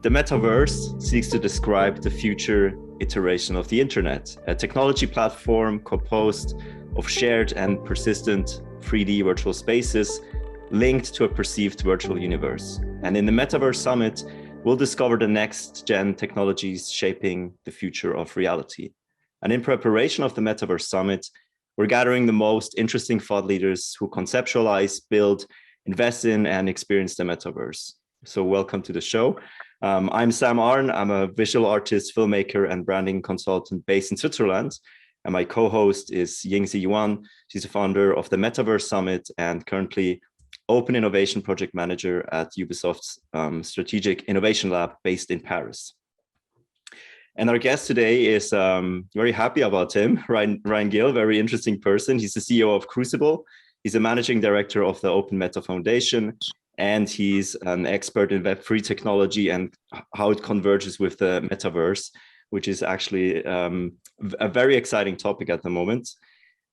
The metaverse seeks to describe the future iteration of the internet, a technology platform composed of shared and persistent 3D virtual spaces linked to a perceived virtual universe. And in the Metaverse Summit, we'll discover the next-gen technologies shaping the future of reality. And in preparation of the Metaverse Summit, we're gathering the most interesting thought leaders who conceptualize, build, invest in, and experience the metaverse. So welcome to the show. I'm Sam Arn. I'm a visual artist, filmmaker, and branding consultant based in Switzerland. And my co-host is Yingzi Yuan. She's the founder of the Metaverse Summit and currently Open Innovation Project Manager at Ubisoft's Strategic Innovation Lab based in Paris. And our guest today is very happy about him, Ryan Gill, very interesting person. He's the CEO of Crucible. He's a managing director of the Open Meta Foundation, and he's an expert in Web3 technology and how it converges with the metaverse, which is actually a very exciting topic at the moment.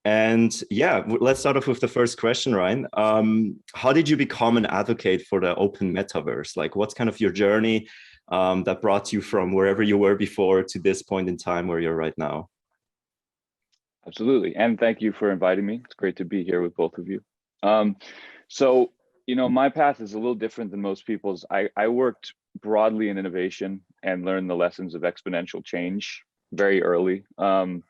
And yeah, let's start off with the first question, Ryan. How did you become an advocate for the open metaverse? Like, what's kind of your journey that brought you from wherever you were before to this point in time where you're right now? Absolutely. And thank you for inviting me. It's great to be here with both of you. So, you know, my path is a little different than most people's. I worked broadly in innovation and learned the lessons of exponential change very early. And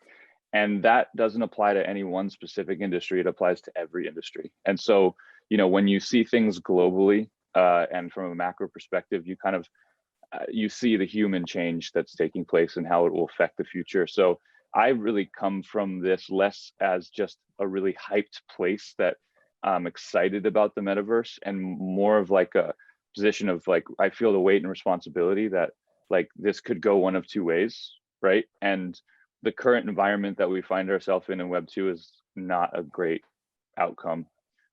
that doesn't apply to any one specific industry. It applies to every industry. And so, you know, when you see things globally and from a macro perspective, you kind of, you see the human change that's taking place and how it will affect the future. So I really come from this less as just a really hyped place that I'm excited about the metaverse, and more of like a position of like, I feel the weight and responsibility that like this could go one of two ways, right? And the current environment that we find ourselves in Web 2 is not a great outcome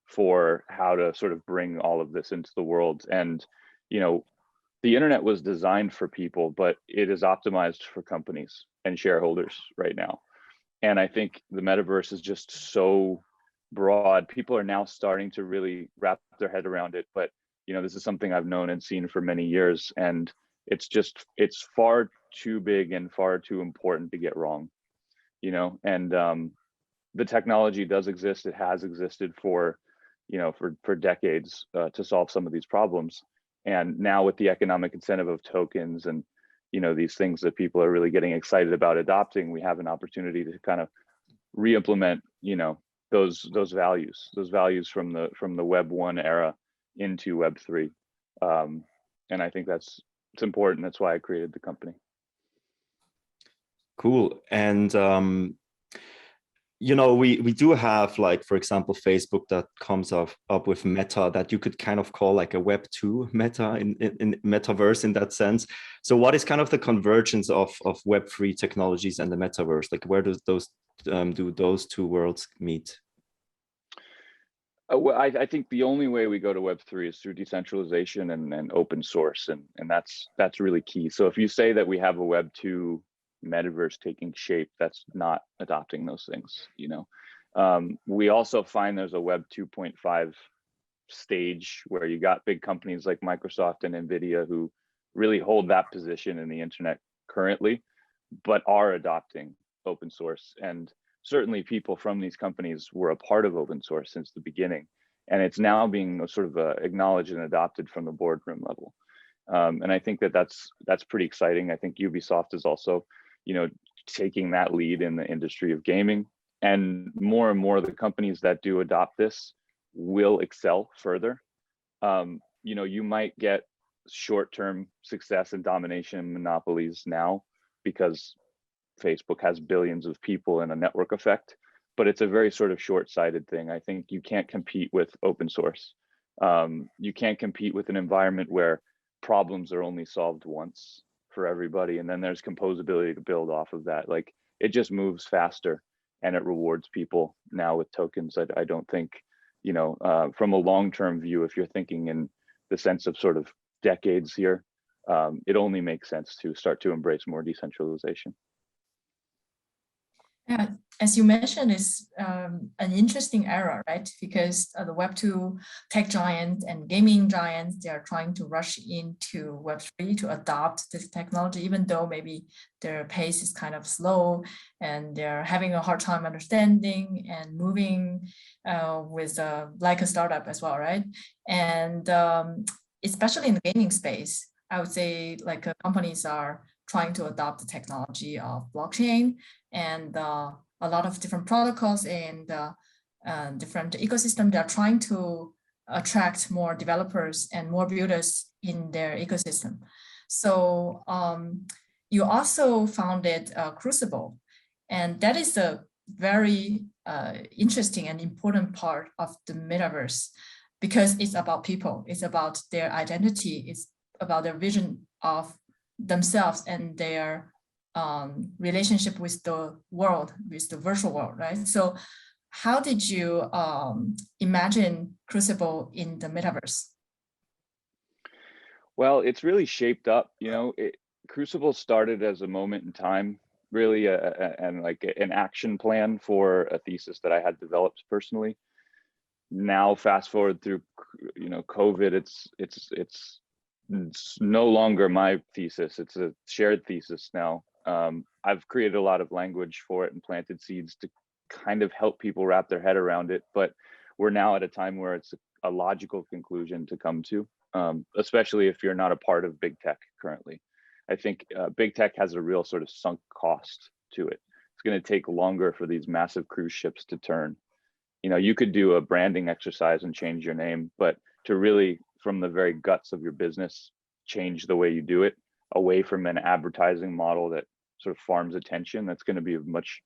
for how to sort of bring all of this into the world. And, you know, the internet was designed for people, but it is optimized for companies and shareholders right now. And I think the metaverse is just so broad. People are now starting to really wrap their head around it. But, you know, this is something I've known and seen for many years. And it's far too big and far too important to get wrong, you know, and the technology does exist. It has existed for, you know, for decades to solve some of these problems. And now with the economic incentive of tokens and, you know, these things that people are really getting excited about adopting, we have an opportunity to kind of re-implement, you know, those values from the Web 1 era into Web 3. And I think it's important. That's why I created the company. Cool. And you know, we do have, like, for example, Facebook that comes up with Meta that you could kind of call like a Web 2 Meta in metaverse in that sense. So what is kind of the convergence of Web 3 technologies and the metaverse? Like, where does do those two worlds meet? Well, I think the only way we go to Web 3 is through decentralization and open source, and that's really key. So if you say that we have a Web 2 metaverse taking shape, that's not adopting those things, you know. We also find there's a Web 2.5 stage where you got big companies like Microsoft and Nvidia who really hold that position in the internet currently, but are adopting open source. And certainly people from these companies were a part of open source since the beginning, and it's now being sort of acknowledged and adopted from the boardroom level. And I think that's pretty exciting. I think Ubisoft is also, you know, taking that lead in the industry of gaming, and more of the companies that do adopt this will excel further. You know, you might get short-term success and domination and monopolies now because Facebook has billions of people and a network effect, but it's a very sort of short-sighted thing. I think you can't compete with open source. You can't compete with an environment where problems are only solved once for everybody, and then there's composability to build off of that. Like, it just moves faster and it rewards people now with tokens. I don't think, you know, from a long-term view, if you're thinking in the sense of sort of decades here, it only makes sense to start to embrace more decentralization. Yeah, as you mentioned, it's an interesting era, right? Because the Web2 tech giants and gaming giants, they are trying to rush into Web3 to adopt this technology, even though maybe their pace is kind of slow and they're having a hard time understanding and moving with like a startup as well, right? And especially in the gaming space, I would say like companies are trying to adopt the technology of blockchain and a lot of different protocols and different ecosystem. They're trying to attract more developers and more builders in their ecosystem. So you also founded Crucible, and that is a very interesting and important part of the metaverse because it's about people, it's about their identity, it's about their vision of themselves and their relationship with the world, with the virtual world, right? So how did you imagine Crucible in the metaverse? Well, it's really shaped up, Crucible started as a moment in time, really, and like an action plan for a thesis that I had developed personally. Now, fast forward through, COVID, it's no longer my thesis. It's a shared thesis now. I've created a lot of language for it and planted seeds to kind of help people wrap their head around it. But we're now at a time where it's a logical conclusion to come to, especially if you're not a part of big tech currently. I think big tech has a real sort of sunk cost to it. It's going to take longer for these massive cruise ships to turn. You could do a branding exercise and change your name, but to really, from the very guts of your business, change the way you do it away from an advertising model that sort of farms attention, that's going to be a much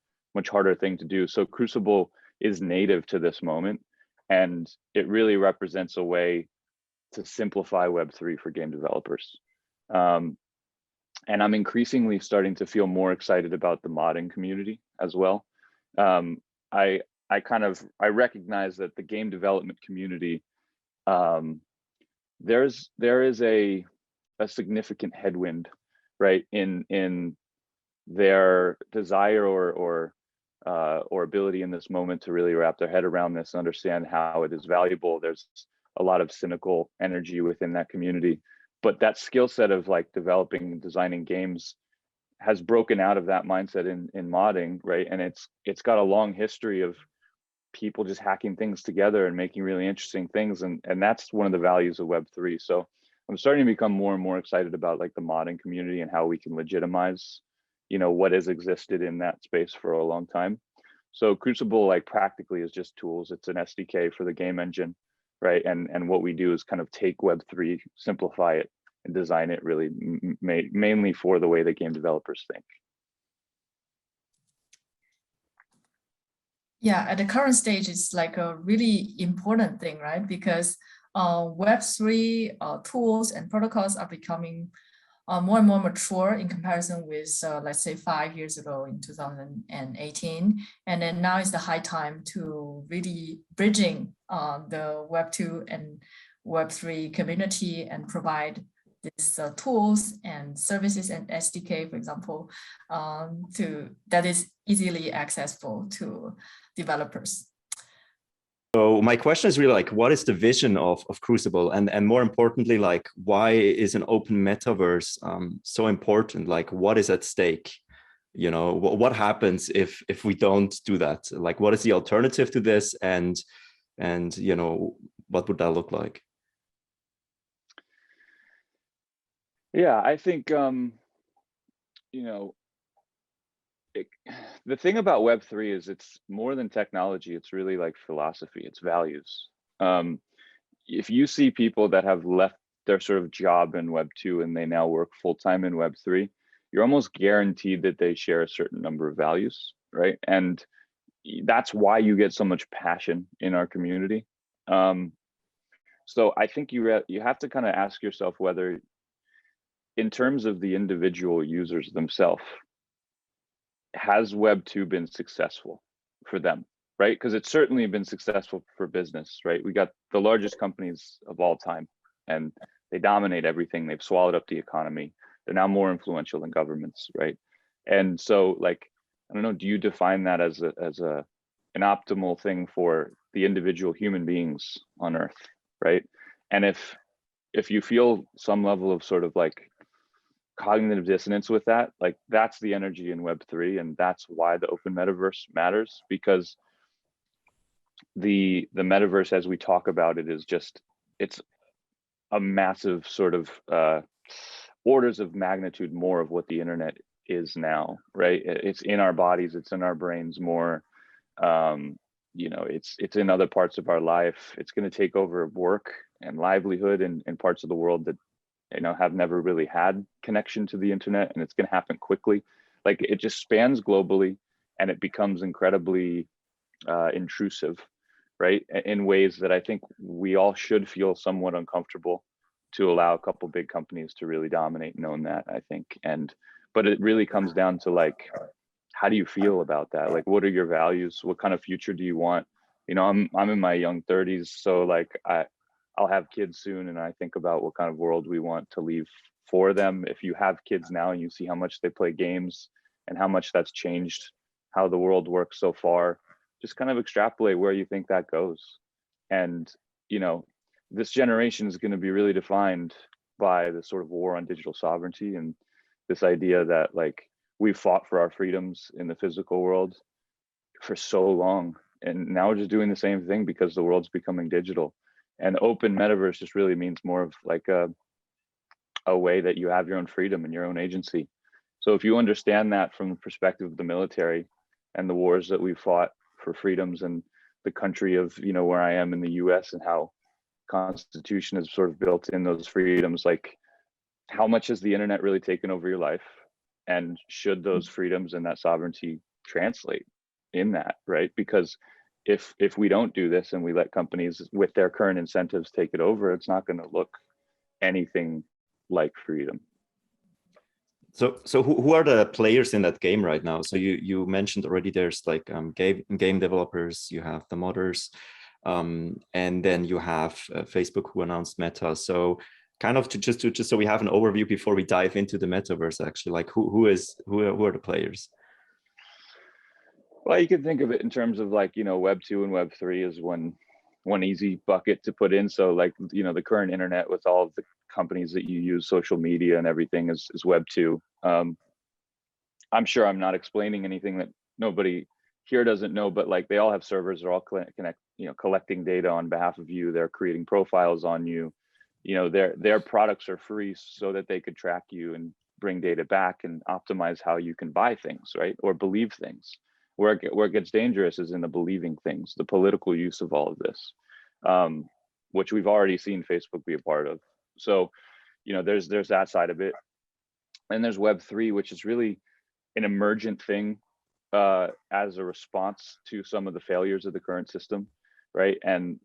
harder thing to do. So Crucible is native to this moment, and it really represents a way to simplify Web3 for game developers. And I'm increasingly starting to feel more excited about the modding community as well. I recognize that the game development community, there is a significant headwind, right, in their desire or ability in this moment to really wrap their head around this and understand how it is valuable. There's a lot of cynical energy within that community, but that skill set of like developing and designing games has broken out of that mindset in modding, right? And it's got a long history of people just hacking things together and making really interesting things, and that's one of the values of Web3. So I'm starting to become more and more excited about like the modding community and how we can legitimize, what has existed in that space for a long time. So Crucible, like, practically is just tools. It's an SDK for the game engine, right? And what we do is kind of take Web3, simplify it, and design it really mainly for the way that game developers think. Yeah, at the current stage, it's like a really important thing, right? Because Web3 tools and protocols are becoming more and more mature in comparison with, let's say, 5 years ago in 2018. And then now is the high time to really bridging the Web2 and Web3 community and provide these tools and services and SDK, for example, that is easily accessible to developers. So my question is really like, what is the vision of Crucible? And more importantly, like, why is an open metaverse so important? Like, what is at stake? What happens if we don't do that? Like, what is the alternative to this? And what would that look like? Yeah, I think, the thing about Web3 is it's more than technology. It's really like philosophy, it's values. If you see people that have left their sort of job in Web2 and they now work full-time in Web3, you're almost guaranteed that they share a certain number of values, right? And that's why you get so much passion in our community. So I think you have to kind of ask yourself whether, in terms of the individual users themselves, has Web2 been successful for them, right? Because it's certainly been successful for business, right? We got the largest companies of all time, and they dominate everything. They've swallowed up the economy. They're now more influential than governments, right? And so, like, I don't know, do you define that as an optimal thing for the individual human beings on Earth, right? And if you feel some level of sort of like cognitive dissonance with that, like that's the energy in Web3, and that's why the open metaverse matters, because the metaverse as we talk about it is just, it's a massive sort of orders of magnitude more of what the internet is now, right? It's in our bodies, it's in our brains more. You know, it's in other parts of our life. It's going to take over work and livelihood in parts of the world that, you know, have never really had connection to the internet, and it's going to happen quickly. Like it just spans globally, and it becomes incredibly intrusive, right? In ways that I think we all should feel somewhat uncomfortable to allow a couple big companies to really dominate and own that, I think. But it really comes down to like, how do you feel about that? Like, what are your values? What kind of future do you want? You know, I'm in my young 30s, so like I'll have kids soon, and I think about what kind of world we want to leave for them. If you have kids now and you see how much they play games and how much that's changed how the world works so far, just kind of extrapolate where you think that goes. And, you know, this generation is going to be really defined by the sort of war on digital sovereignty, and this idea that like we've fought for our freedoms in the physical world for so long, and now we're just doing the same thing because the world's becoming digital. And open metaverse just really means more of like a way that you have your own freedom and your own agency. So if you understand that from the perspective of the military and the wars that we fought for freedoms, and the country of, you know, where I am in the US, and how Constitution is sort of built in those freedoms, like how much has the internet really taken over your life, and should those freedoms and that sovereignty translate in that, right? Because if we don't do this and we let companies with their current incentives take it over, it's not going to look anything like freedom. So who are the players in that game right now? So you mentioned already there's like game developers, you have the modders, and then you have Facebook, who announced Meta. So kind of just so we have an overview before we dive into the metaverse, actually, like who are the players? Well, you can think of it in terms of like, you know, Web 2 and Web 3 is one easy bucket to put in. So like, you know, the current internet with all of the companies that you use, social media and everything is Web 2. I'm sure I'm not explaining anything that nobody here doesn't know, but like they all have servers, they're all collecting data on behalf of you. They're creating profiles on you. You know, their products are free so that they could track you and bring data back and optimize how you can buy things, right? Or believe things. Where it gets dangerous is in the believing things, the political use of all of this, which we've already seen Facebook be a part of. So, you know, there's that side of it. And there's Web 3, which is really an emergent thing as a response to some of the failures of the current system, right? And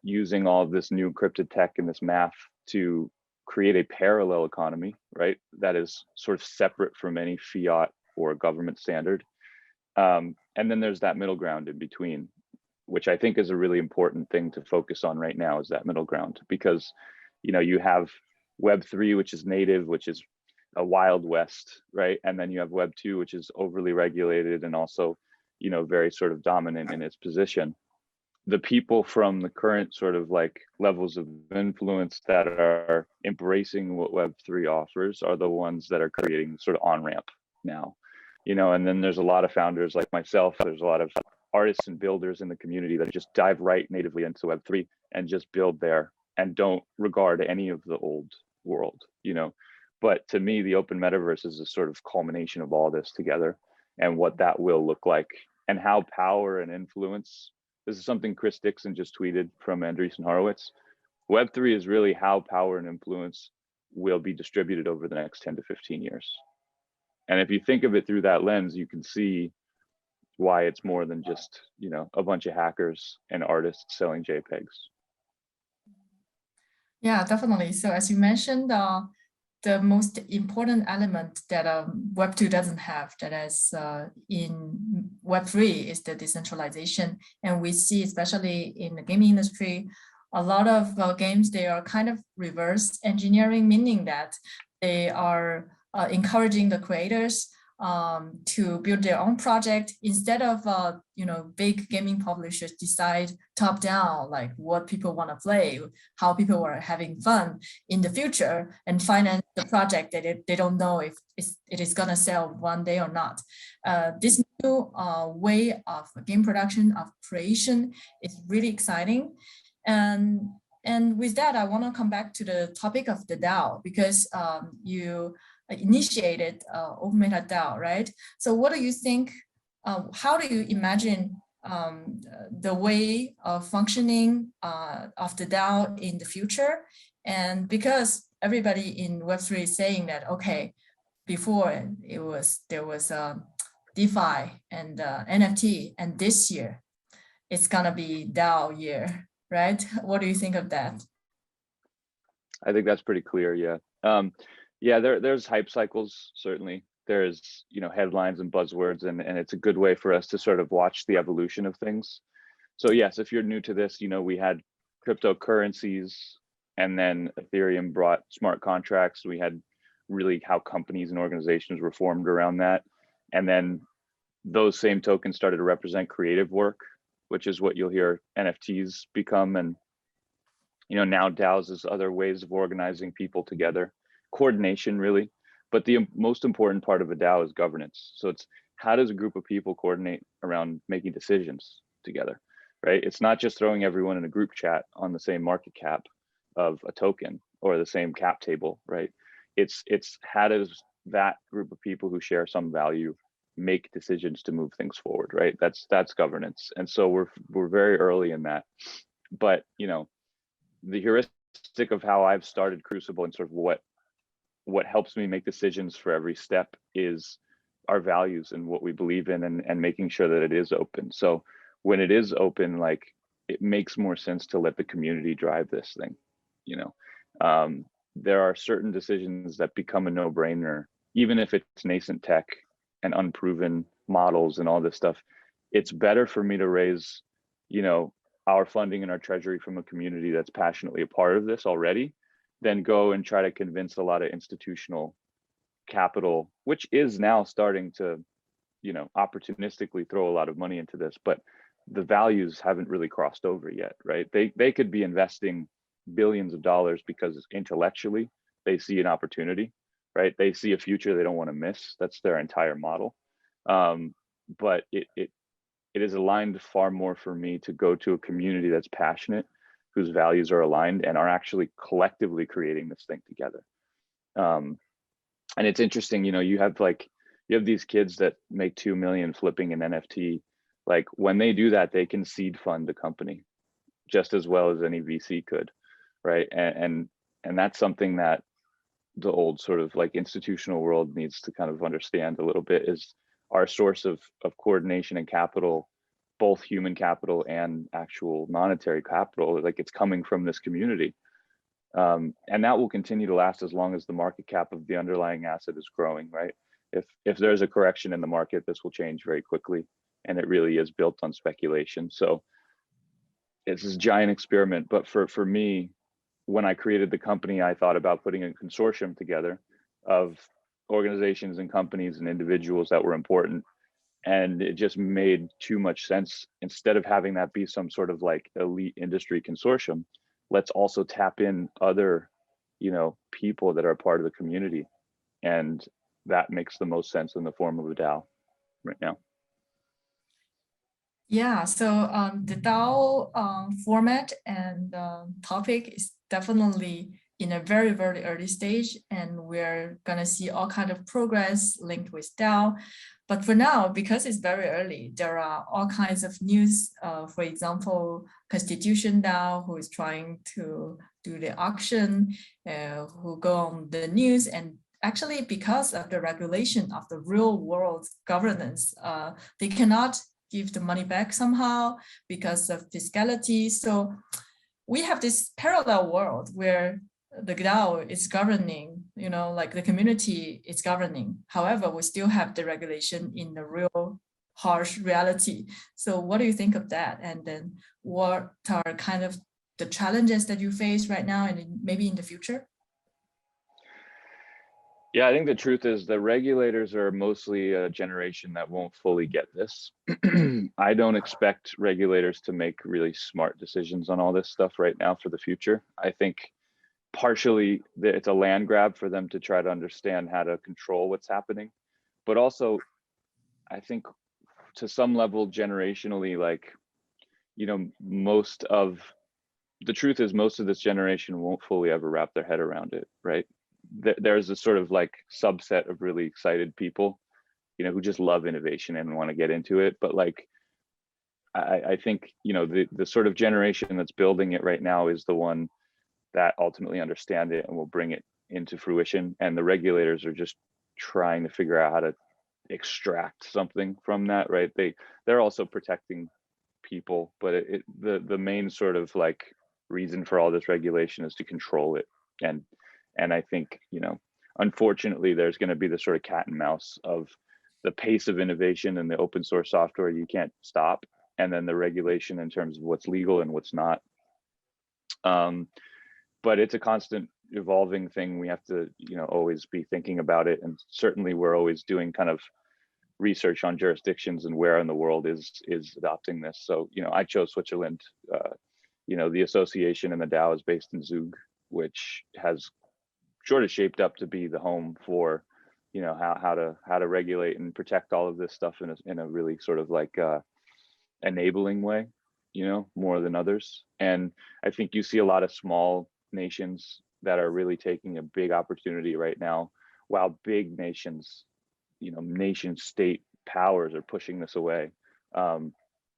using all of this new encrypted tech and this math to create a parallel economy, right? That is sort of separate from any fiat or government standard. And then there's that middle ground in between, which I think is a really important thing to focus on right now, is that middle ground, because, you know, you have Web 3, which is native, which is a wild west, right? And then you have Web 2, which is overly regulated and also, you know, very sort of dominant in its position. The people from the current sort of like levels of influence that are embracing what Web 3 offers are the ones that are creating sort of on-ramp now. You know, and then there's a lot of founders like myself, there's a lot of artists and builders in the community that just dive right natively into Web3 and just build there and don't regard any of the old world, you know. But to me, the open metaverse is a sort of culmination of all this together, and what that will look like, and how power and influence, this is something Chris Dixon just tweeted from Andreessen Horowitz. Web3 is really how power and influence will be distributed over the next 10 to 15 years. And if you think of it through that lens, you can see why it's more than just, you know, a bunch of hackers and artists selling JPEGs. Yeah, definitely. So as you mentioned, the most important element that Web 2 doesn't have, that is in Web 3, is the decentralization. And we see, especially in the gaming industry, a lot of games, they are kind of reverse engineering, meaning that they are encouraging the creators to build their own project instead of big gaming publishers decide top down like what people want to play, how people are having fun in the future, and finance the project that they don't know if it is going to sell one day or not. This new way of game production, of creation, is really exciting. And with that, I want to come back to the topic of the DAO, because you initiated Open Meta DAO, right? So what do you think, how do you imagine the way of functioning of the DAO in the future? And because everybody in Web3 is saying that, okay, before there was DeFi and NFT, and this year it's gonna be DAO year, right? What do you think of that? I think that's pretty clear, yeah. Yeah, there's hype cycles, certainly. There's, headlines and buzzwords, and it's a good way for us to sort of watch the evolution of things. So yes, if you're new to this, we had cryptocurrencies, and then Ethereum brought smart contracts. We had really how companies and organizations were formed around that. And then those same tokens started to represent creative work, which is what you'll hear NFTs become. And, now DAOs is other ways of organizing people together. Coordination, really. But the most important part of a DAO is governance. So it's how does a group of people coordinate around making decisions together, right? It's not just throwing everyone in a group chat on the same market cap of a token or the same cap table, right? It's how does that group of people who share some value make decisions to move things forward, right? That's governance. And so we're very early in that. But the heuristic of how I've started Crucible and sort of what helps me make decisions for every step is our values and what we believe in, and making sure that it is open. So when it is open, like, it makes more sense to let the community drive this thing. There are certain decisions that become a no-brainer, even if it's nascent tech and unproven models and all this stuff. It's better for me to raise, our funding and our treasury from a community that's passionately a part of this already, than go and try to convince a lot of institutional capital, which is now starting to, opportunistically throw a lot of money into this, but the values haven't really crossed over yet, right? They could be investing billions of dollars because intellectually they see an opportunity, right? They see a future they don't want to miss. That's their entire model. But it is aligned far more for me to go to a community that's passionate, whose values are aligned, and are actually collectively creating this thing together. And it's interesting, you have these kids that make 2 million flipping an NFT. Like, when they do that, they can seed fund the company just as well as any VC could, right? And that's something that the old sort of like institutional world needs to kind of understand a little bit, is our source of coordination and capital, both human capital and actual monetary capital, like, it's coming from this community. And that will continue to last as long as the market cap of the underlying asset is growing, right? If there's a correction in the market, this will change very quickly, and it really is built on speculation. So it's this giant experiment. But for me, when I created the company, I thought about putting a consortium together of organizations and companies and individuals that were important. And it just made too much sense. Instead of having that be some sort of like elite industry consortium, let's also tap in other, people that are part of the community. And that makes the most sense in the form of a DAO right now. Yeah, so the DAO format and topic is definitely in a very, very early stage, and we're gonna see all kind of progress linked with DAO. But for now, because it's very early, there are all kinds of news. For example, Constitution DAO, who is trying to do the auction, who go on the news. And actually, because of the regulation of the real world governance, they cannot give the money back somehow because of fiscality. So we have this parallel world where the DAO is governing, like the community is governing. However, we still have the regulation in the real harsh reality. So what do you think of that? And then what are kind of the challenges that you face right now and maybe in the future? Yeah, I think the truth is the regulators are mostly a generation that won't fully get this. I don't expect regulators to make really smart decisions on all this stuff right now for the future. I think partially it's a land grab for them to try to understand how to control what's happening. But also, I think to some level, generationally, like, you know, the truth is most of this generation won't fully ever wrap their head around it, right? There's a sort of like subset of really excited people, you know, who just love innovation and want to get into it. But like, I think, you know, the sort of generation that's building it right now is the one that ultimately understand it and will bring it into fruition. And the regulators are just trying to figure out how to extract something from that, right? They're also protecting people, but the main sort of like reason for all this regulation is to control it. And I think, you know, unfortunately, there's going to be the sort of cat and mouse of the pace of innovation and the open source software you can't stop, and then the regulation in terms of what's legal and what's not. But it's a constant evolving thing. We have to, you know, always be thinking about it. And certainly we're always doing kind of research on jurisdictions and where in the world is adopting this. So, you know, I chose Switzerland. You know, the association and the DAO is based in Zug, which has sort of shaped up to be the home for, you know, how to regulate and protect all of this stuff in a really sort of like enabling way, you know, more than others. And I think you see a lot of small nations that are really taking a big opportunity right now, while big nations, you know, nation state powers are pushing this away. You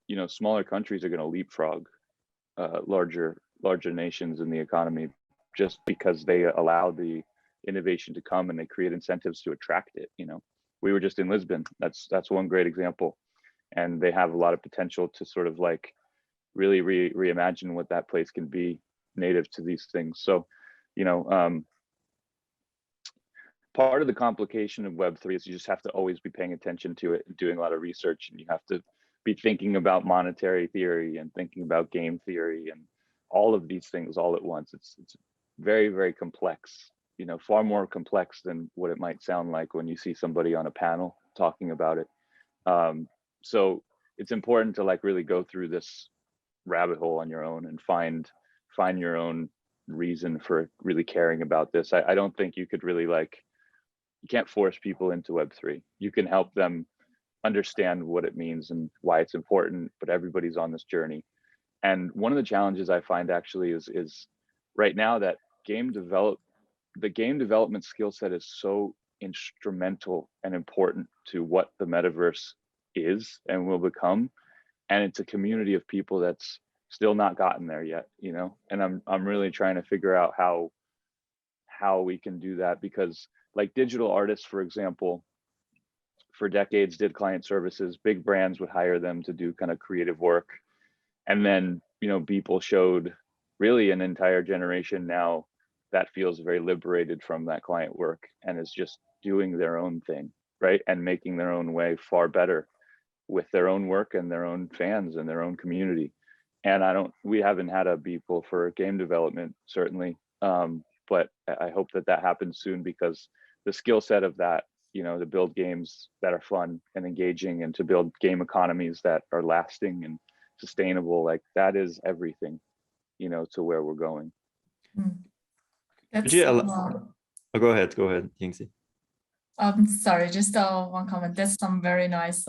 know, smaller countries are going to leapfrog larger nations in the economy just because they allow the innovation to come and they create incentives to attract it. You know, we were just in Lisbon. That's one great example, and they have a lot of potential to sort of like really reimagine what that place can be native to these things. So, you know, part of the complication of Web3 is you just have to always be paying attention to it and doing a lot of research, and you have to be thinking about monetary theory and thinking about game theory and all of these things all at once. It's very, very complex, you know, far more complex than what it might sound like when you see somebody on a panel talking about it. So it's important to like really go through this rabbit hole on your own and find your own reason for really caring about this. I don't think you could really like, you can't force people into Web3. You can help them understand what it means and why it's important, but everybody's on this journey. And one of the challenges I find actually is right now that the game development skill set is so instrumental and important to what the metaverse is and will become. And it's a community of people that's still not gotten there yet, you know? And I'm really trying to figure out how we can do that, because like digital artists, for example, for decades did client services. Big brands would hire them to do kind of creative work. And then, you know, people showed really an entire generation now that feels very liberated from that client work and is just doing their own thing, right? And making their own way far better with their own work and their own fans and their own community. And we haven't had a people for game development, certainly. But I hope that happens soon, because the skill set of that, you know, to build games that are fun and engaging and to build game economies that are lasting and sustainable, like that is everything, you know, to where we're going. That's, go ahead, Yingzi. Sorry, just one comment. That's some very nice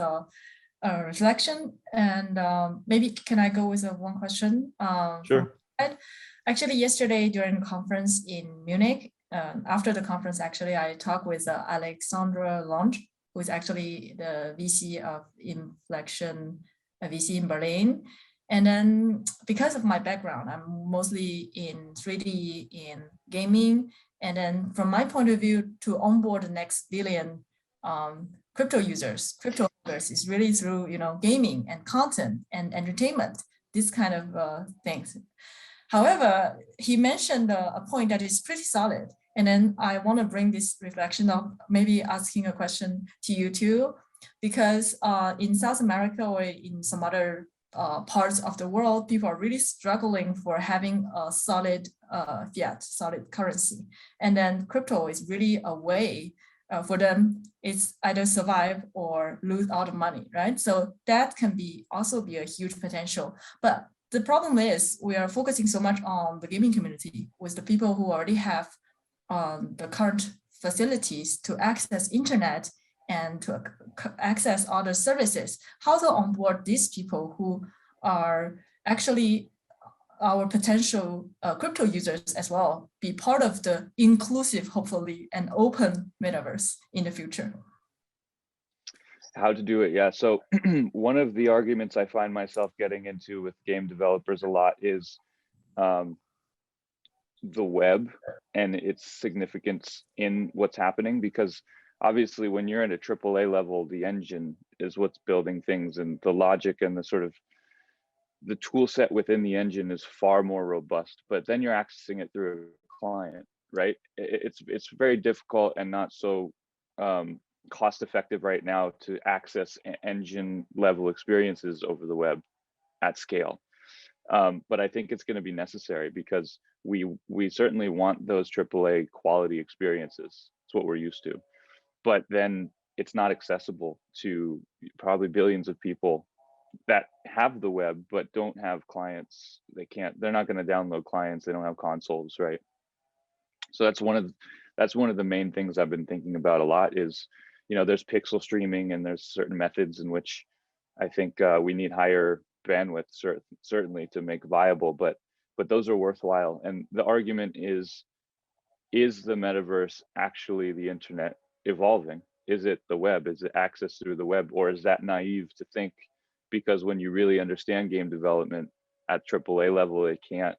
reflection. And maybe can I go with one question? Sure. Actually, yesterday during the conference in Munich, after the conference, actually, I talked with Alexandra Lange, who is actually the VC of Inflection, a VC in Berlin. And then because of my background, I'm mostly in 3D, in gaming. And then from my point of view, to onboard the next billion crypto users is really through, you know, gaming and content and entertainment, this kind of things. However, he mentioned a point that is pretty solid. And then I want to bring this reflection of maybe asking a question to you too, because in South America or in some other parts of the world, people are really struggling for having a solid fiat, solid currency. And then crypto is really a way for them, it's either survive or lose all the money, right? So that can also be a huge potential. But the problem is we are focusing so much on the gaming community with the people who already have the current facilities to access internet and to access other services. How to onboard these people who are actually our potential crypto users as well, be part of the inclusive, hopefully, and open metaverse in the future? How to do it, yeah. So one of the arguments I find myself getting into with game developers a lot is the web and its significance in what's happening, because obviously when you're at a AAA level, the engine is what's building things, and the logic and the sort of the tool set within the engine is far more robust, but then you're accessing it through a client, right? It's very difficult and not so cost effective right now to access engine level experiences over the web at scale. But I think it's going to be necessary, because we certainly want those AAA quality experiences. It's what we're used to, but then it's not accessible to probably billions of people that have the web but don't have clients. They're not going to download clients. They don't have consoles, right? So that's one of the main things I've been thinking about a lot is, there's pixel streaming and there's certain methods in which I think we need higher bandwidth certainly to make viable, but those are worthwhile. And the argument is the metaverse actually the internet evolving? Is it the web? Is it access through the web? Or is that naive to think, because when you really understand game development at AAA level, it can't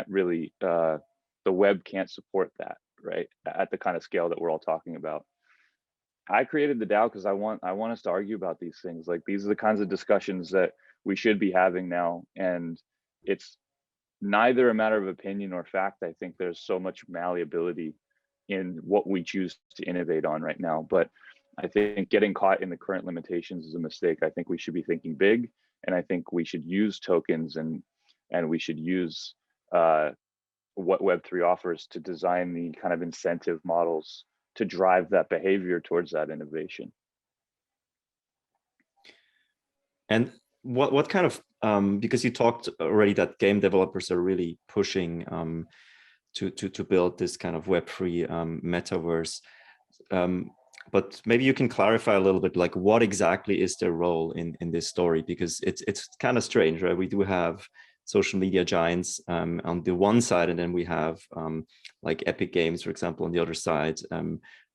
really, the web can't support that, right? At the kind of scale that we're all talking about. I created the DAO because I want us to argue about these things. Like, these are the kinds of discussions that we should be having now. And it's neither a matter of opinion or fact. I think there's so much malleability in what we choose to innovate on right now. But I think getting caught in the current limitations is a mistake. I think we should be thinking big, and I think we should use tokens and we should use what Web3 offers to design the kind of incentive models to drive that behavior towards that innovation. And what kind of, because you talked already that game developers are really pushing to build this kind of Web3 metaverse. But maybe you can clarify a little bit, like, what exactly is their role in this story? Because it's kind of strange, right? We do have social media giants on the one side, and then we have like Epic Games, for example, on the other side,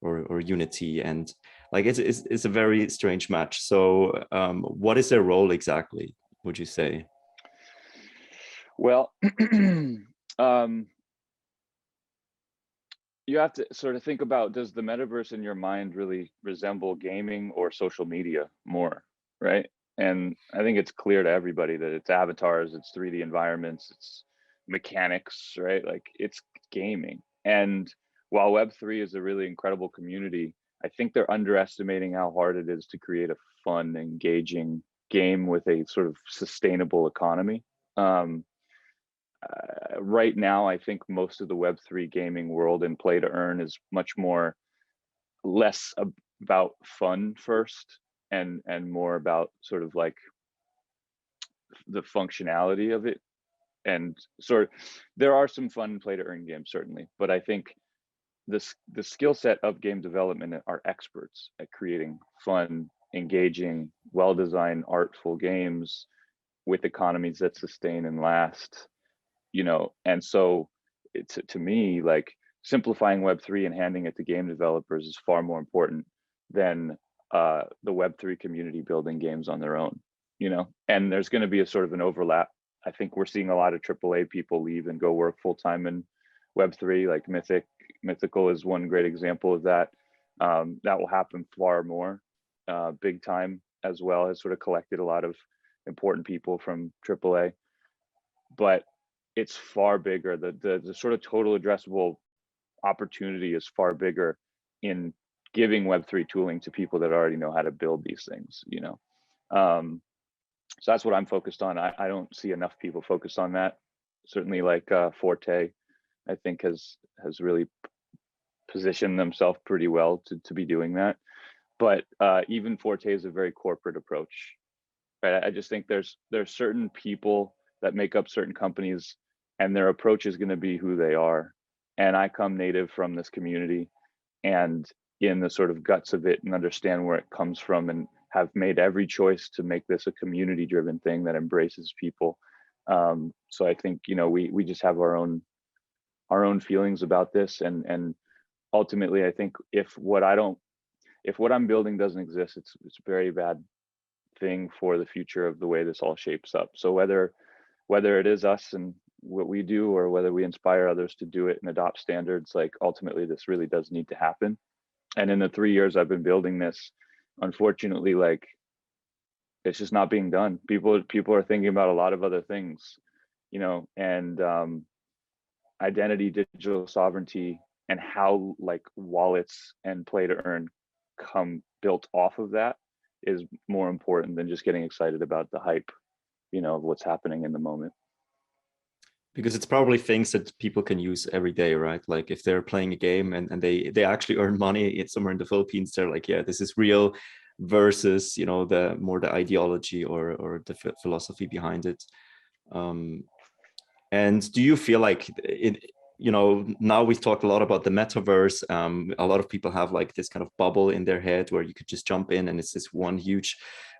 or Unity, and like it's a very strange match. So what is their role exactly, would you say? Well, you have to sort of think about, does the metaverse in your mind really resemble gaming or social media more, right? And I think it's clear to everybody that it's avatars, it's 3D environments, it's mechanics, right? Like, it's gaming. And while Web3 is a really incredible community, I think they're underestimating how hard it is to create a fun, engaging game with a sort of sustainable economy. Right now, I think most of the Web3 gaming world and play to earn is much less about fun first and more about sort of like the functionality of it. And sort of, there are some fun play to earn games, certainly, but I think the skill set of game development are experts at creating fun, engaging, well-designed, artful games with economies that sustain and last. And so to me, like, simplifying Web3 and handing it to game developers is far more important than the Web3 community building games on their own, and there's going to be a sort of an overlap. I think we're seeing a lot of AAA people leave and go work full-time in Web3, like Mythical is one great example of that. That will happen far more. Big Time as well has sort of collected a lot of important people from AAA, but it's far bigger. The sort of total addressable opportunity is far bigger in giving Web3 tooling to people that already know how to build these things, So that's what I'm focused on. I don't see enough people focused on that. Certainly like Forte, I think has really positioned themselves pretty well to be doing that. But even Forte is a very corporate approach, right? I just think there's certain people that make up certain companies, and their approach is going to be who they are. And I come native from this community and in the sort of guts of it and understand where it comes from, and have made every choice to make this a community driven thing that embraces people. So I think, you know, we just have our own feelings about this, and ultimately I think if what I'm building doesn't exist, it's a very bad thing for the future of the way this all shapes up. So whether it is us and what we do, or whether we inspire others to do it and adopt standards, like ultimately this really does need to happen. And in the 3 years I've been building this, unfortunately, like it's just not being done. People are thinking about a lot of other things, you know, and identity, digital sovereignty, and how like wallets and play to earn come built off of that is more important than just getting excited about the hype, you know, of what's happening in the moment. Because it's probably things that people can use every day, right? Like if they're playing a game and they actually earn money, it's somewhere in the Philippines, they're like, yeah, this is real, versus, you know, the ideology or the philosophy behind it. And do you feel like it, you know, now we've talked a lot about the metaverse. A lot of people have like this kind of bubble in their head where you could just jump in and it's this one huge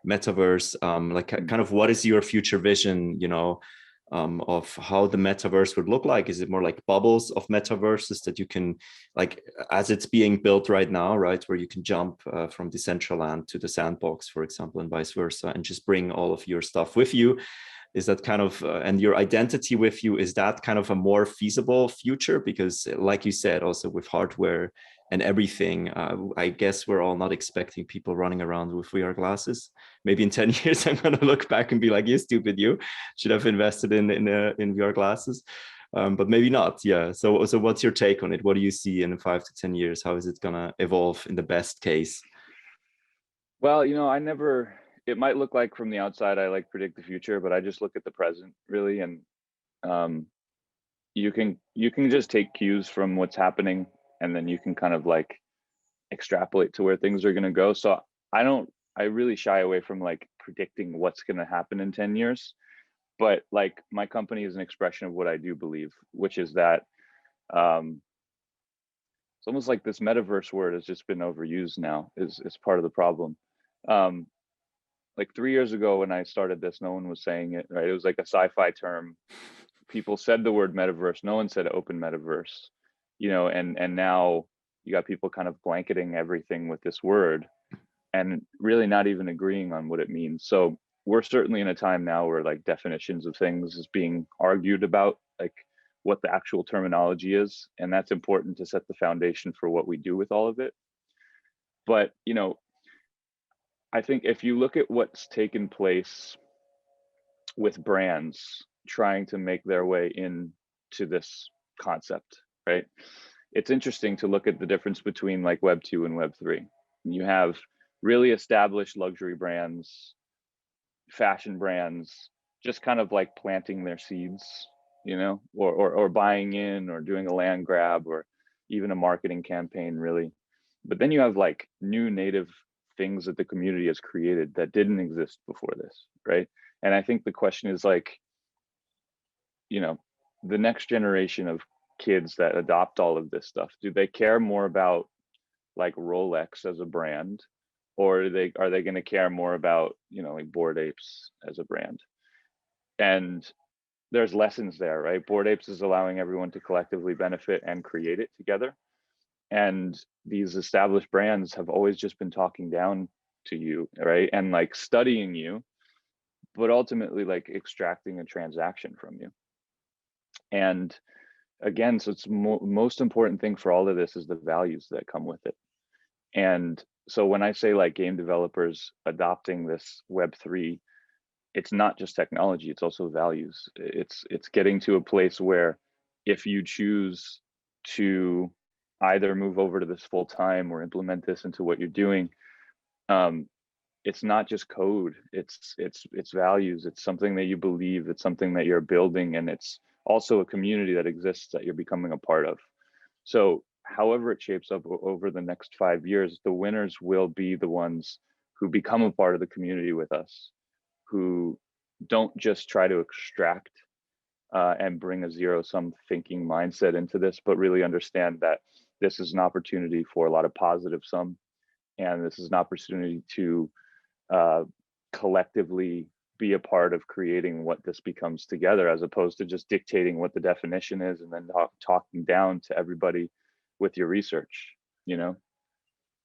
metaverse. Like kind of what is your future vision, you know, of how the metaverse would look like? Is it more like bubbles of metaverses that you can, like, as it's being built right now, right, where you can jump from Decentraland to the sandbox, for example, and vice versa, and just bring all of your stuff with you? Is that kind of, and your identity with you, is that kind of a more feasible future? Because like you said, also with hardware and everything, I guess we're all not expecting people running around with VR glasses. Maybe in 10 years, I'm going to look back and be like, you stupid, you should have invested in VR glasses. But maybe not. Yeah. So what's your take on it? What do you see in 5 to 10 years? How is it going to evolve in the best case? Well, you know, it might look like from the outside I like predict the future, but I just look at the present really. And you can just take cues from what's happening, and then you can kind of like extrapolate to where things are going to go. So I really shy away from like predicting what's going to happen in 10 years. But like my company is an expression of what I do believe, which is that it's almost like this metaverse word has just been overused now, is part of the problem. Like 3 years ago when I started this, no one was saying it, right? It was like a sci-fi term. People said the word metaverse, no one said open metaverse, you know, and now you got people kind of blanketing everything with this word and really not even agreeing on what it means. So we're certainly in a time now where like definitions of things is being argued about, like what the actual terminology is, and that's important to set the foundation for what we do with all of it. But, you know, I think if you look at what's taken place with brands trying to make their way into this concept, right? It's interesting to look at the difference between like Web 2 and Web 3. You have really established luxury brands, fashion brands, just kind of like planting their seeds, you know, or buying in or doing a land grab or even a marketing campaign, really. But then you have like new native things that the community has created that didn't exist before this, right? And I think the question is like, you know, the next generation of kids that adopt all of this stuff, do they care more about like Rolex as a brand, or are they going to care more about, you know, like Bored Apes as a brand? And there's lessons there, right? Bored Apes is allowing everyone to collectively benefit and create it together. And these established brands have always just been talking down to you, right? And like studying you, but ultimately like extracting a transaction from you. And again, so it's most important thing for all of this is the values that come with it. And so when I say like game developers adopting this Web3, it's not just technology, it's also values. It's getting to a place where if you choose to either move over to this full time or implement this into what you're doing, it's not just code, it's values, it's something that you believe, it's something that you're building, and it's also a community that exists that you're becoming a part of. So however it shapes up over the next 5 years, the winners will be the ones who become a part of the community with us, who don't just try to extract and bring a zero-sum thinking mindset into this, but really understand that this is an opportunity for a lot of positive sum, and this is an opportunity to collectively be a part of creating what this becomes together, as opposed to just dictating what the definition is and then talking down to everybody with your research, you know?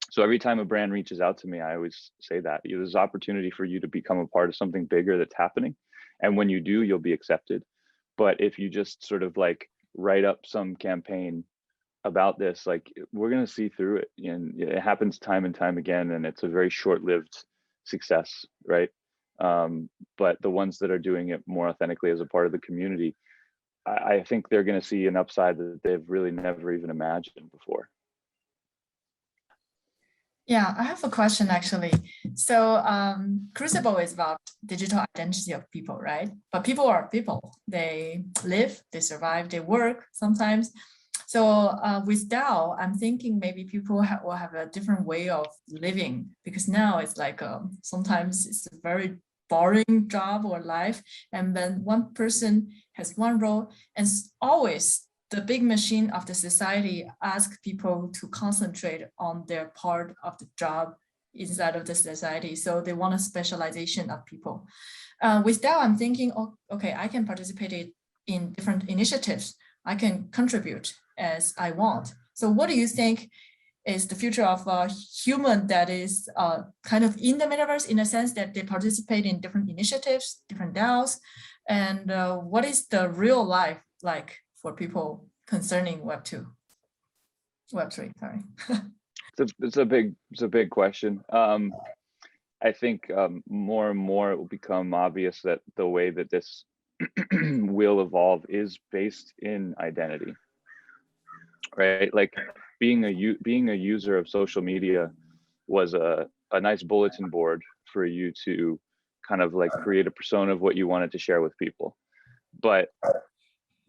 So every time a brand reaches out to me, I always say that there's opportunity for you to become a part of something bigger that's happening. And when you do, you'll be accepted. But if you just sort of like write up some campaign about this, like, we're going to see through it, and it happens time and time again, and it's a very short-lived success, right? But the ones that are doing it more authentically as a part of the community, I think they're going to see an upside that they've really never even imagined before. Yeah, I have a question actually. So Crucible is about digital identity of people, right? But people are people. They live, they survive, they work sometimes. So with DAO, I'm thinking maybe people will have a different way of living, because now it's like sometimes it's a very boring job or life, and then one person has one role, and always the big machine of the society asks people to concentrate on their part of the job inside of the society. So they want a specialization of people. With that, I'm thinking, oh, okay, I can participate in different initiatives. I can contribute as I want. So what do you think is the future of a human that is kind of in the metaverse, in a sense that they participate in different initiatives, different DAOs, and what is the real life like for people concerning Web3, sorry. It's a big question. I think more and more it will become obvious that the way that this will evolve is based in identity, right? Like being a user of social media was a nice bulletin board for you to kind of like create a persona of what you wanted to share with people. But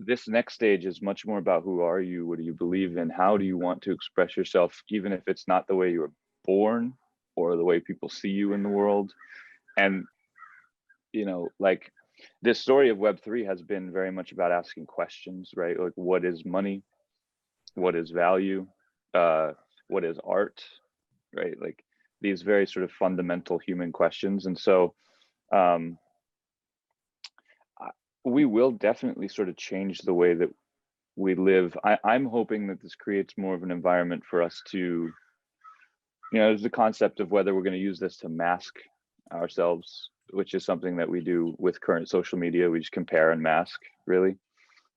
this next stage is much more about who are you, what do you believe in, how do you want to express yourself, even if it's not the way you were born or the way people see you in the world. And, you know, like this story of Web3 has been very much about asking questions, right? Like, what is money? What is value? What is art, right? Like these very sort of fundamental human questions. And so we will definitely sort of change the way that we live. I'm hoping that this creates more of an environment for us to, you know, there's the concept of whether we're going to use this to mask ourselves, which is something that we do with current social media. We just compare and mask, really.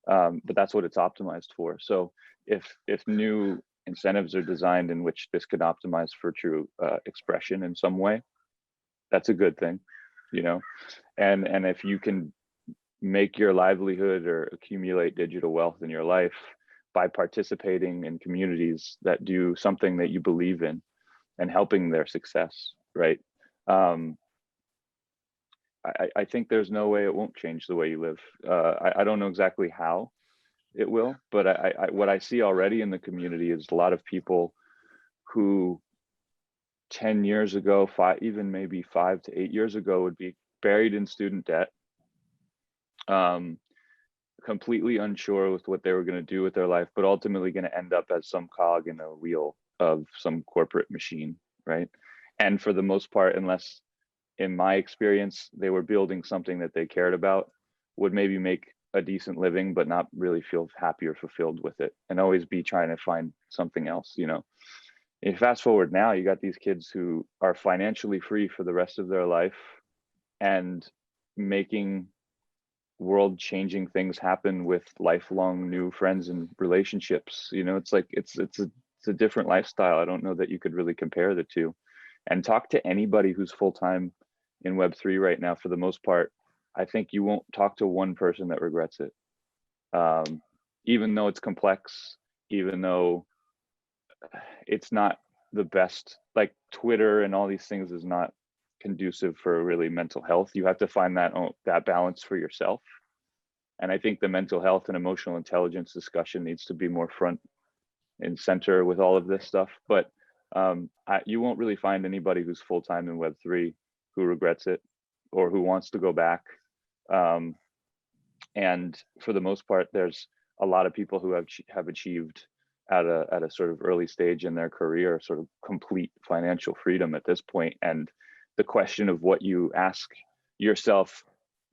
But that's what it's optimized for. So if new incentives are designed in which this can optimize for true expression in some way, that's a good thing, you know. And if you can make your livelihood or accumulate digital wealth in your life by participating in communities that do something that you believe in and helping their success, right? I think there's no way it won't change the way you live. I don't know exactly how it will, but what I see already in the community is a lot of people who 10 years ago, even maybe 5 to 8 years ago, would be buried in student debt, completely unsure with what they were going to do with their life, but ultimately going to end up as some cog in a wheel of some corporate machine, right? And for the most part, unless, in my experience, they were building something that they cared about, would maybe make a decent living, but not really feel happy or fulfilled with it, and always be trying to find something else, you know. And fast forward now, you got these kids who are financially free for the rest of their life and making world-changing things happen with lifelong new friends and relationships. You know, it's like it's a different lifestyle. I don't know that you could really compare the two. And talk to anybody who's full-time in Web3 right now. For the most part, I think you won't talk to one person that regrets it. Even though it's complex, even though it's not the best, like Twitter and all these things is not conducive for really mental health. You have to find that balance for yourself. And I think the mental health and emotional intelligence discussion needs to be more front and center with all of this stuff. But you won't really find anybody who's full-time in Web3 who regrets it or who wants to go back. And for the most part, there's a lot of people who have achieved at a sort of early stage in their career, sort of complete financial freedom at this point. And the question of what you ask yourself,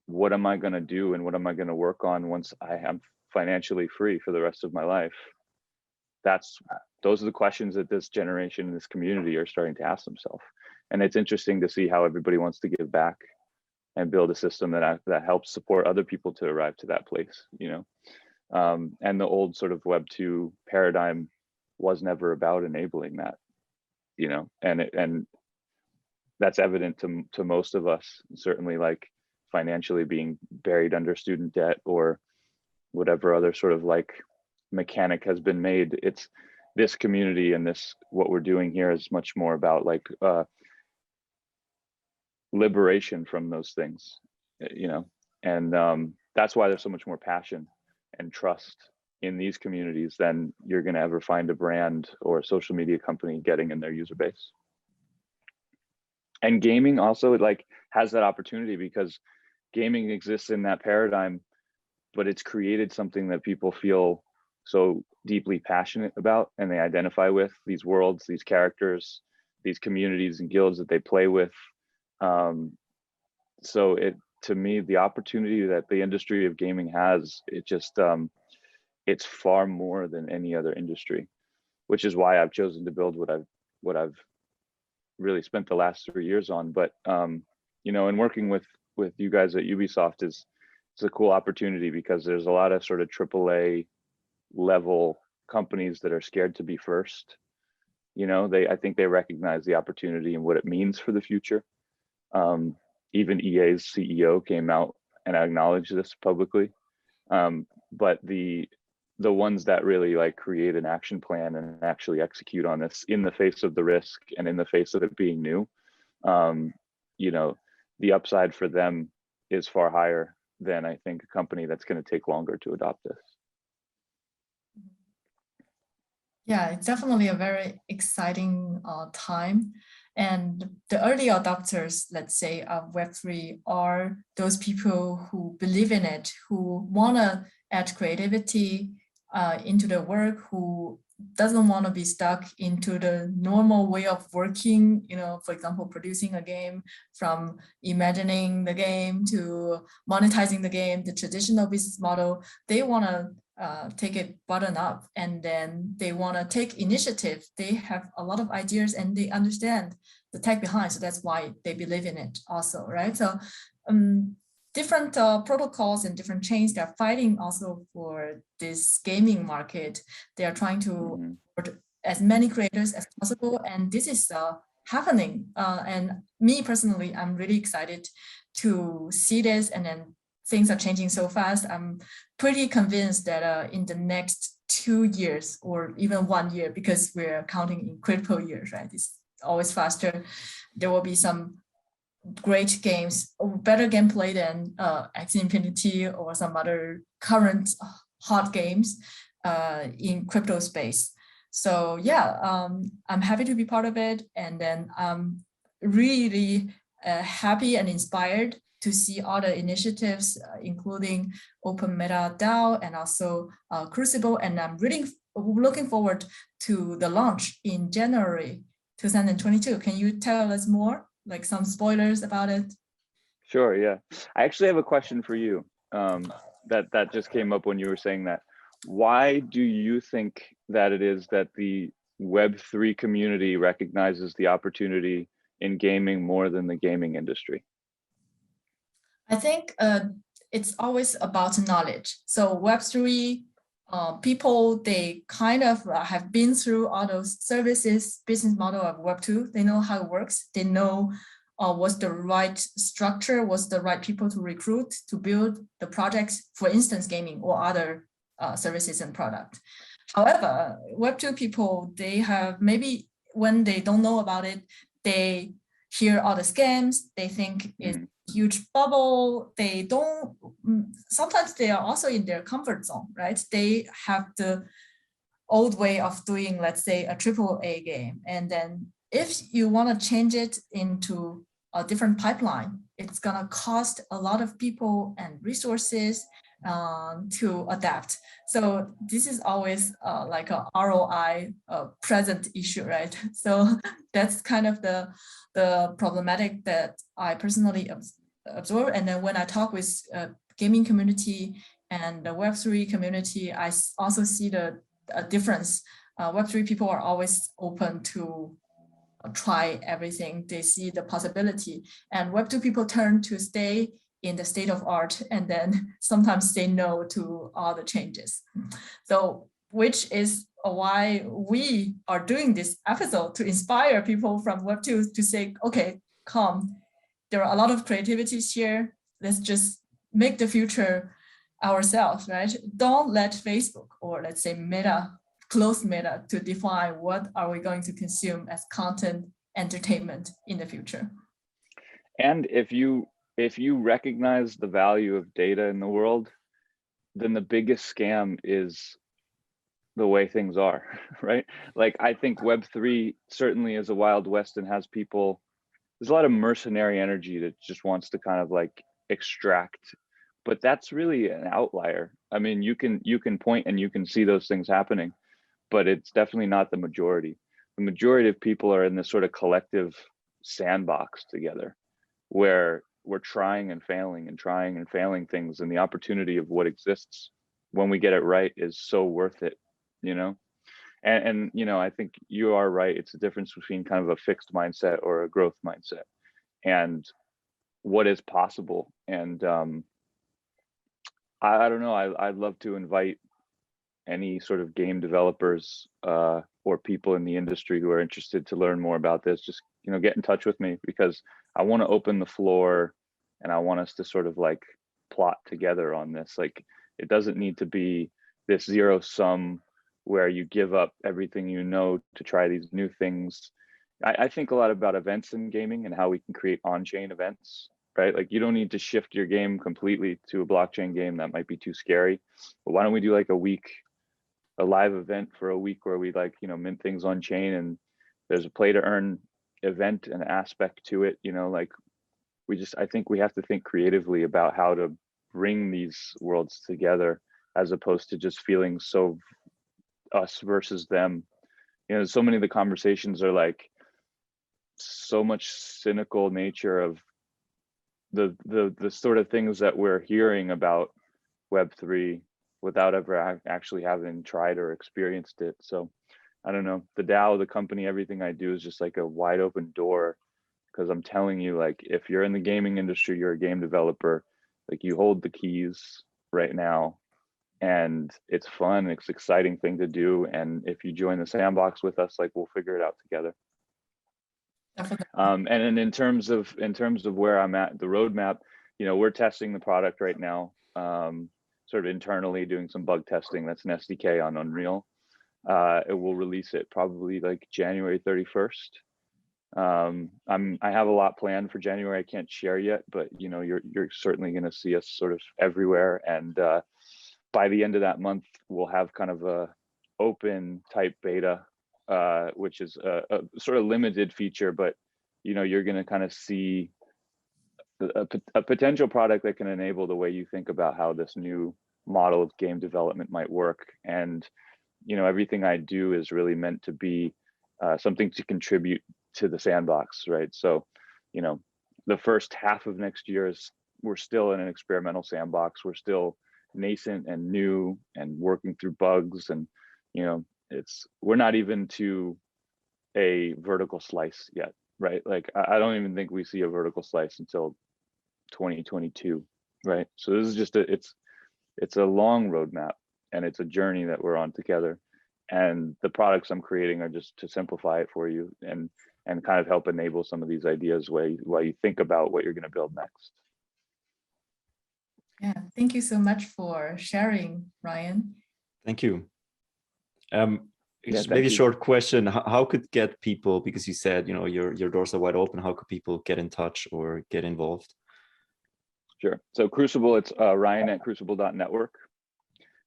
what am I going to do and what am I going to work on once I am financially free for the rest of my life? Those are the questions that this generation and this community are starting to ask themselves. And it's interesting to see how everybody wants to give back and build a system that helps support other people to arrive to that place, you know. And the old sort of Web 2 paradigm was never about enabling that, you know, and that's evident to most of us, certainly, like financially being buried under student debt or whatever other sort of like mechanic has been made. It's this community and what we're doing here is much more about like liberation from those things, you know, and that's why there's so much more passion and trust in these communities than you're going to ever find a brand or a social media company getting in their user base. And gaming also like has that opportunity because gaming exists in that paradigm, but it's created something that people feel so deeply passionate about and they identify with, these worlds, these characters, these communities and guilds that they play with. So to me, the opportunity that the industry of gaming has, it just, it's far more than any other industry, which is why I've chosen to build what I've really spent the last 3 years on. But, you know, and working with you guys at Ubisoft it's a cool opportunity because there's a lot of sort of AAA level companies that are scared to be first. You know, I think they recognize the opportunity and what it means for the future. Even EA's CEO came out and acknowledged this publicly. But the ones that really like create an action plan and actually execute on this in the face of the risk and in the face of it being new, you know, the upside for them is far higher than I think a company that's going to take longer to adopt this. Yeah, it's definitely a very exciting time. And the early adopters, let's say, of Web3 are those people who believe in it, who want to add creativity into their work, who doesn't want to be stuck into the normal way of working, you know, for example, producing a game, from imagining the game to monetizing the game, the traditional business model. They want to take it bottom up, and then they want to take initiative. They have a lot of ideas and they understand the tech behind, so that's why they believe in it also, right? So different protocols and different chains, they're fighting also for this gaming market. They are trying to support as many creators as possible, and this is happening. And me personally, I'm really excited to see this, and then things are changing so fast. I'm pretty convinced that in the next 2 years or even 1 year, because we're counting in crypto years, right? It's always faster. There will be some great games, better gameplay than Axie Infinity or some other current hot games in crypto space. So yeah, I'm happy to be part of it. And then I'm really happy and inspired to see other initiatives, including Open Meta DAO and also Crucible. And I'm really looking forward to the launch in January 2022. Can you tell us more, like some spoilers about it? Sure, yeah. I actually have a question for you that just came up when you were saying that. Why do you think that it is that the Web3 community recognizes the opportunity in gaming more than the gaming industry? I think it's always about knowledge. So Web3 people, they kind of have been through all those services, business model of Web2. They know how it works. They know what's the right structure, what's the right people to recruit to build the projects, for instance, gaming or other services and product. However, Web2 people, they have maybe when they don't know about it, they hear all the scams. They think it's a huge bubble. They don't, sometimes they are also in their comfort zone, right? They have the old way of doing, let's say, a AAA game. And then if you want to change it into a different pipeline, it's going to cost a lot of people and resources to adapt. So this is always like a ROI present issue, right? So that's kind of the problematic that I personally observe. And then when I talk with gaming community and the Web3 community, I also see a difference. Web3 people are always open to try everything. They see the possibility, and Web2 people turn to stay in the state of art and then sometimes say no to all the changes. So which is why we are doing this episode, to inspire people from Web2 to say, okay, come, there are a lot of creativities here. Let's just make the future ourselves, right? Don't let Facebook or let's say Meta, close Meta, to define what are we going to consume as content entertainment in the future. And if you recognize the value of data in the world, then the biggest scam is the way things are, right? Like, I think Web3 certainly is a Wild West and has people, there's a lot of mercenary energy that just wants to kind of like extract, but that's really an outlier. I mean, you can point and you can see those things happening, but it's definitely not the majority. The majority of people are in this sort of collective sandbox together, where we're trying and failing things, and the opportunity of what exists when we get it right is so worth it, you know? And you know, I think you are right. It's a difference between kind of a fixed mindset or a growth mindset, and what is possible. And I don't know, I'd love to invite any sort of game developers or people in the industry who are interested to learn more about this. Just, you know, get in touch with me, because I want to open the floor and I want us to sort of like plot together on this. Like, it doesn't need to be this zero sum where you give up everything you know to try these new things. I think a lot about events in gaming and how we can create on-chain events, right? Like, you don't need to shift your game completely to a blockchain game. That might be too scary. But why don't we do like a live event for a week where we, like, you know, mint things on chain, and there's a play to earn event and aspect to it, you know? Like, I think we have to think creatively about how to bring these worlds together, as opposed to just feeling so us versus them. You know, so many of the conversations are like so much cynical nature of the sort of things that we're hearing about Web3 without ever actually having tried or experienced it. So I don't know, the DAO, the company, everything I do is just like a wide open door, because I'm telling you, like, if you're in the gaming industry, you're a game developer, like, you hold the keys right now, and it's fun, it's an exciting thing to do. And if you join the sandbox with us, like, we'll figure it out together. And then in terms of where I'm at, the roadmap, you know, we're testing the product right now, sort of internally doing some bug testing. That's an SDK on Unreal. It will release it probably like January 31st. I have a lot planned for January. I can't share yet, but you know, you're certainly going to see us sort of everywhere. And by the end of that month, we'll have kind of a open type beta, which is a sort of limited feature, but you know, you're going to kind of see a potential product that can enable the way you think about how this new model of game development might work. And you know, everything I do is really meant to be something to contribute to the sandbox, right? So, you know, the first half of next year we're still in an experimental sandbox. We're still nascent and new and working through bugs, and you know, we're not even to a vertical slice yet, right? Like, I don't even think we see a vertical slice until 2022, right? So this is just it's a long roadmap, and it's a journey that we're on together. And the products I'm creating are just to simplify it for you and kind of help enable some of these ideas while you think about what you're going to build next. Yeah, thank you so much for sharing, Ryan. Thank you. Just thank maybe a you. short question. How could get people, because you said, you know, your doors are wide open, how could people get in touch or get involved? Sure. So Crucible, it's Ryan at crucible.network.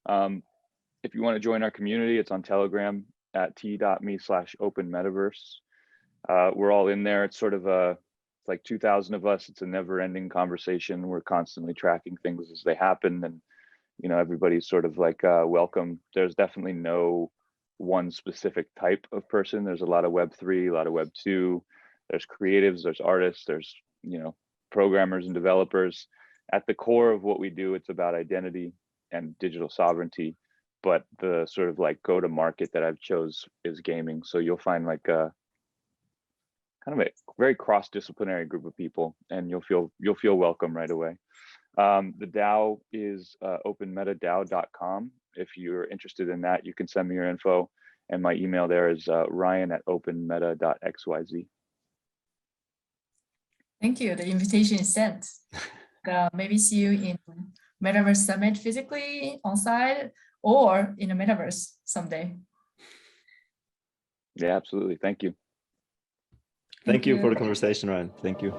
If you want to join our community, it's on Telegram at t.me/openmetaverse. We're all in there. It's sort of it's like 2,000 of us. It's a never-ending conversation. We're constantly tracking things as they happen, and you know, everybody's sort of like welcome. There's definitely no one specific type of person. There's a lot of Web3, a lot of Web2. There's creatives, there's artists, there's, you know, programmers and developers. At the core of what we do, it's about identity and digital sovereignty, but the sort of like go to market that I've chose is gaming. So you'll find like a kind of a very cross-disciplinary group of people, and you'll feel welcome right away. The DAO is openmetadao.com. If you're interested in that, you can send me your info, and my email there is ryan@openmeta.xyz. Thank you. The invitation is sent. Maybe see you in Metaverse Summit physically on site or in the Metaverse someday. Yeah, absolutely. Thank you. Thank you for the conversation, Ryan. Thank you.